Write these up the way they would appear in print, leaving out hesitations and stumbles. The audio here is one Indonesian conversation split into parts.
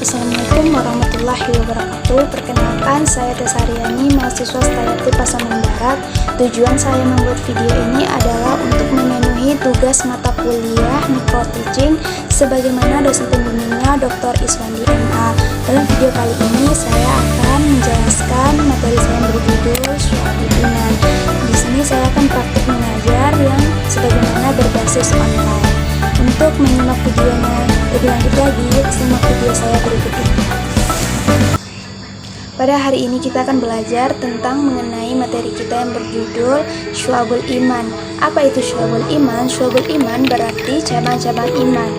Assalamualaikum warahmatullahi wabarakatuh. Perkenalkan, saya Tesariani, mahasiswa Stayati Pasaman Barat. Tujuan saya membuat video ini adalah untuk memenuhi tugas mata kuliah Micro Teaching sebagaimana dosen pembimbingnya Dr. Iswandi MA. Dalam video kali ini saya akan menjelaskan materi saya yang berjudul Syu'abul Iman. Di sini saya akan praktik mengajar yang sebagaimana berbasis online. Untuk menyimak videonya lebih lanjut lagi, simak video saya berikut ini. Pada hari ini kita akan belajar tentang mengenai materi kita yang berjudul Syu'abul Iman. Apa itu Syu'abul Iman? Syu'abul Iman berarti cabang-cabang iman.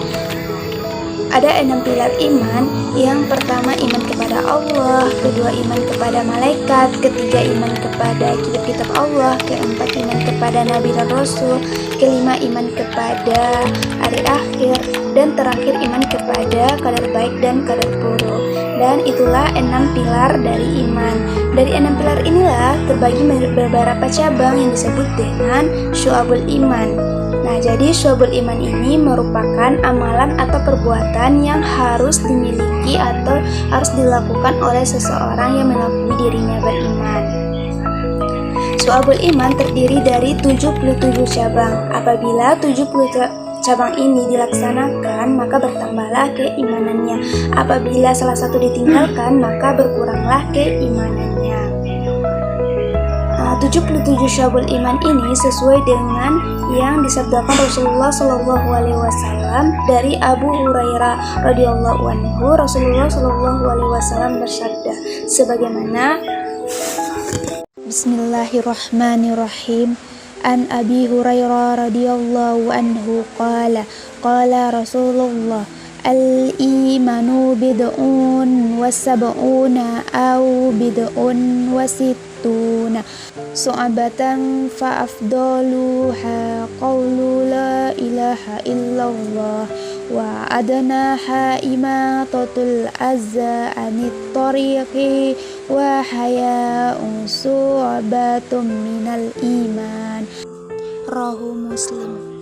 Ada 6 pilar iman. Yang pertama iman kepada Allah, kedua iman kepada malaikat, ketiga iman kepada kitab-kitab Allah, keempat iman kepada nabi dan rasul, kelima iman kepada hari akhir, dan terakhir iman kepada kadar baik dan kadar buruk. Dan itulah 6 pilar dari iman. Dari 6 pilar inilah terbagi beberapa cabang yang disebut dengan Syu'abul Iman. Nah, jadi Syu'abul Iman ini merupakan amalan atau perbuatan yang harus dimiliki atau harus dilakukan oleh seseorang yang mengakui dirinya beriman. Syu'abul Iman terdiri dari 77 cabang. Apabila 70 cabang ini dilaksanakan, maka bertambahlah keimanannya. Apabila salah satu ditinggalkan, maka berkuranglah keimanannya. 77 Syu'abul Iman ini sesuai dengan yang disabdakan Rasulullah SAW dari Abu Hurairah radhiyallahu anhu. Rasulullah SAW bersabda sebagaimana Bismillahirrahmanirrahim. An Abi Hurairah radhiyallahu anhu qala Rasulullah al-imanu bid'un wa sab'una aw bid'un wa sittuna su'abatan fa afdaluha qawlu la ilaha illallah wa adnaha imatatul azza anit tariqi wa haya'un su'abatum minal iman. Rahu Muslim.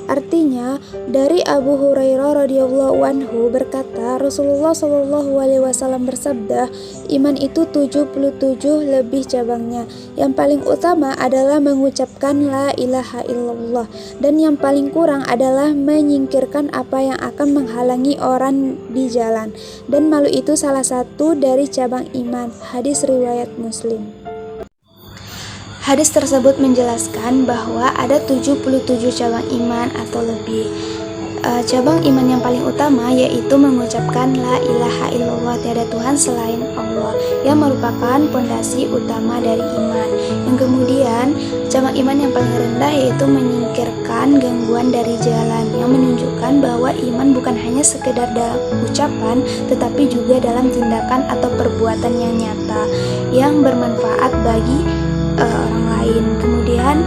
Artinya, dari Abu Hurairah radhiyallahu anhu berkata, Rasulullah SAW bersabda, iman itu 77 lebih cabangnya. Yang paling utama adalah mengucapkan la ilaha illallah, dan yang paling kurang adalah menyingkirkan apa yang akan menghalangi orang di jalan. Dan malu itu salah satu dari cabang iman. Hadis riwayat Muslim. Hadis tersebut menjelaskan bahwa ada 77 cabang iman atau lebih. Cabang iman yang paling utama yaitu mengucapkan la ilaha illallah, tiada Tuhan selain Allah, yang merupakan pondasi utama dari iman. Yang kemudian cabang iman yang paling rendah yaitu menyingkirkan gangguan dari jalan, yang menunjukkan bahwa iman bukan hanya sekedar dalam ucapan tetapi juga dalam tindakan atau perbuatan yang nyata yang bermanfaat bagi orang lain. Kemudian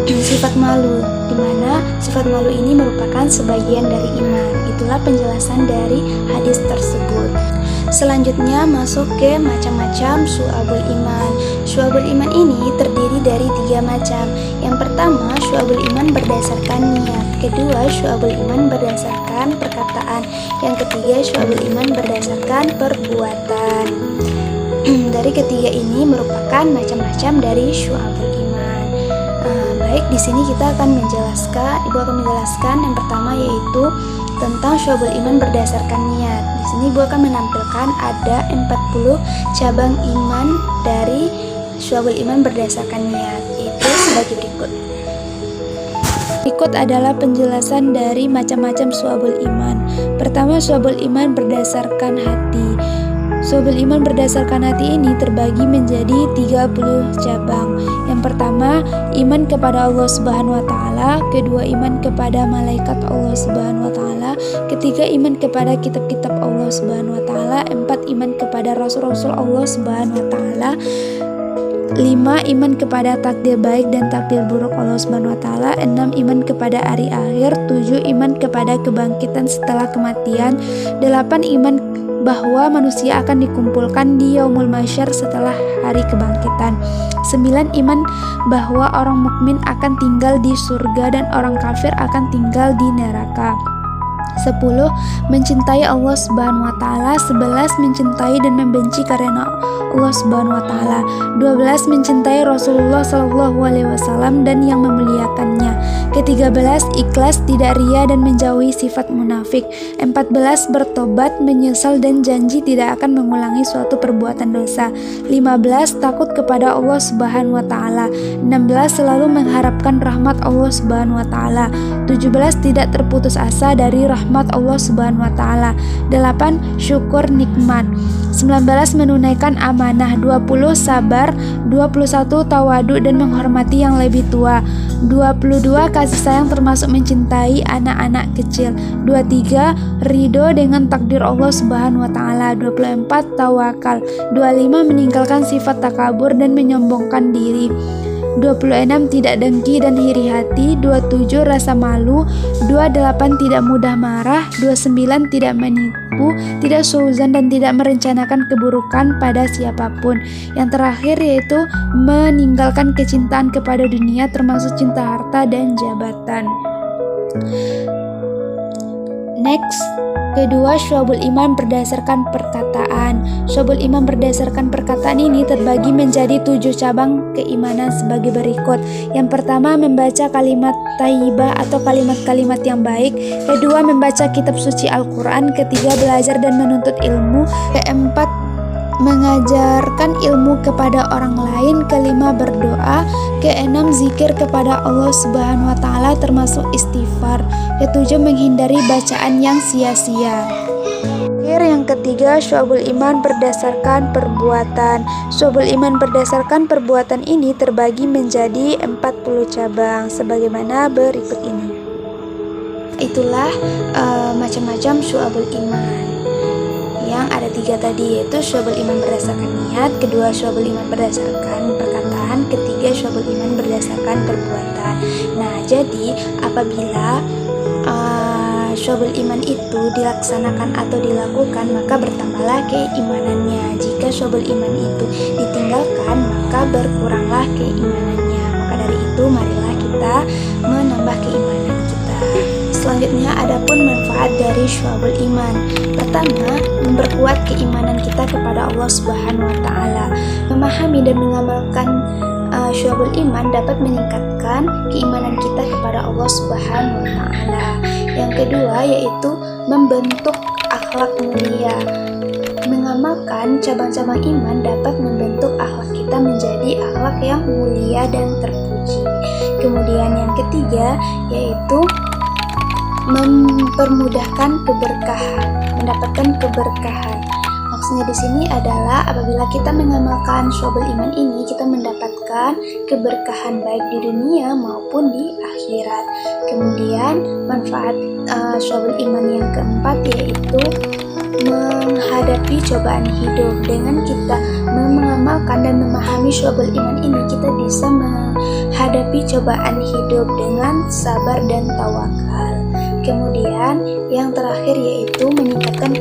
sifat malu, di mana sifat malu ini merupakan sebagian dari iman. Itulah penjelasan dari hadis tersebut. Selanjutnya masuk ke macam-macam Syu'abul Iman. Syu'abul Iman ini terdiri dari 3 macam. Yang pertama, Syu'abul Iman berdasarkan niat. Kedua, Syu'abul Iman berdasarkan perkataan. Yang ketiga, Syu'abul Iman berdasarkan perbuatan. Dari ketiga ini merupakan macam-macam dari Syu'abul Iman. Baik, di sini kita akan menjelaskan, Ibu akan menjelaskan yang pertama yaitu tentang Syu'abul Iman berdasarkan niat. Di sini Ibu akan menampilkan ada 40 cabang iman dari Syu'abul Iman berdasarkan niat, yaitu sebagai berikut. Berikut adalah penjelasan dari macam-macam Syu'abul Iman. Pertama, Syu'abul Iman berdasarkan hati. Syu'abul Iman berdasarkan hati ini terbagi menjadi 30 cabang. Yang pertama, iman kepada Allah Subhanahu wa taala, kedua iman kepada malaikat Allah Subhanahu wa taala, ketiga iman kepada kitab-kitab Allah Subhanahu wa taala, empat iman kepada rasul-rasul Allah Subhanahu wa taala, 5 iman kepada takdir baik dan takdir buruk Allah Subhanahu wa taala, 6 iman kepada hari akhir, 7 iman kepada kebangkitan setelah kematian, 8 iman bahwa manusia akan dikumpulkan di Yaumul Mahsyar setelah hari kebangkitan, 9 iman bahwa orang mukmin akan tinggal di surga dan orang kafir akan tinggal di neraka, 10. Mencintai Allah Subhanahu wa taala. 11. Mencintai dan membenci karena Allah Subhanahu wa taala. 12. Mencintai Rasulullah sallallahu alaihi wasallam dan yang memuliakannya. Ke-13. Ikhlas, tidak ria dan menjauhi sifat munafik. 14. Bertobat, menyesal dan janji tidak akan mengulangi suatu perbuatan dosa. 15. Takut kepada Allah Subhanahu wa taala. 16. Selalu mengharapkan rahmat Allah Subhanahu wa taala. 17. Tidak terputus asa dari rahmat Allah Subhanahu wa taala. 8. Syukur nikmat. 19. Menunaikan amanah. 20. Sabar. 21. Tawadu dan menghormati yang lebih tua. 22. Kasih sayang termasuk mencintai anak-anak kecil. 23. Ridho dengan takdir Allah Subhanahu wa taala. 24. Tawakal. 25. Meninggalkan sifat takabur dan menyombongkan diri. 26. Tidak dengki dan iri hati. 27. Rasa malu. 28. Tidak mudah marah. 29. Tidak menipu, tidak suuzon dan tidak merencanakan keburukan pada siapapun. Yang terakhir yaitu meninggalkan kecintaan kepada dunia termasuk cinta harta dan jabatan. Next, kedua, syu'abul iman berdasarkan perkataan. Syu'abul iman berdasarkan perkataan ini terbagi menjadi 7 cabang keimanan sebagai berikut. Yang pertama, membaca kalimat thayyibah atau kalimat-kalimat yang baik. Kedua, membaca kitab suci Al-Quran. Ketiga, belajar dan menuntut ilmu. Keempat, mengajarkan ilmu kepada orang lain. Kelima, berdoa. Keenam, zikir kepada Allah Subhanahu wa taala termasuk istighfar. Ketujuh, menghindari bacaan yang sia-sia. Yang ketiga, syu'abul iman berdasarkan perbuatan. Syu'abul iman berdasarkan perbuatan ini terbagi menjadi 40 cabang sebagaimana berikut ini. Itulah macam-macam syu'abul iman. Yang ada 3 tadi, yaitu syu'abul iman berdasarkan niat, kedua syu'abul iman berdasarkan perkataan, ketiga syu'abul iman berdasarkan perbuatan. Nah, jadi apabila syu'abul iman itu dilaksanakan atau dilakukan, maka bertambahlah keimanannya. Jika syu'abul iman itu ditinggalkan, maka berkuranglah keimanannya. Maka dari itu, marilah kita menambah keimanan kita. Selanjutnya, adapun manfaat dari syu'abul iman. Pertama, memperkuat keimanan kita kepada Allah Subhanahu wa taala. Memahami dan mengamalkan syu'abul iman dapat meningkatkan keimanan kita kepada Allah Subhanahu wa taala. Yang kedua yaitu membentuk akhlak mulia. Mengamalkan cabang-cabang iman dapat membentuk akhlak kita menjadi akhlak yang mulia dan terpuji. Kemudian yang ketiga yaitu mempermudahkan keberkahan, mendapatkan keberkahan. Maksudnya di sini adalah apabila kita mengamalkan syu'abul iman ini, kita mendapatkan keberkahan baik di dunia maupun di akhirat. Kemudian manfaat syu'abul iman yang keempat yaitu menghadapi cobaan hidup. Dengan kita mengamalkan dan memahami syu'abul iman ini, kita bisa menghadapi cobaan hidup dengan sabar dan tawakal. Kemudian yang terakhir yaitu meningkatkan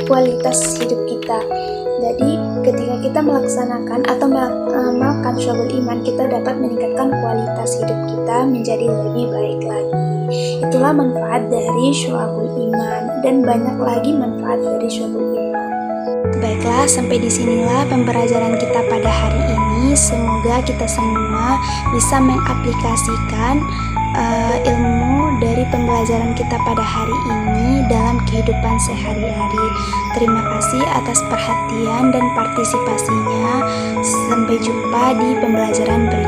kualitas hidup kita. Jadi ketika kita melaksanakan atau mengamalkan syu'abul iman, kita dapat meningkatkan kualitas hidup kita menjadi lebih baik lagi. Itulah manfaat dari syu'abul iman dan banyak lagi manfaat dari syu'abul iman. Baiklah, sampai disinilah pembelajaran kita pada hari ini. Semoga kita semua bisa mengaplikasikan ilmu dari pembelajaran kita pada hari ini dalam kehidupan sehari-hari. Terima kasih atas perhatian dan partisipasinya. Sampai jumpa di pembelajaran berikutnya.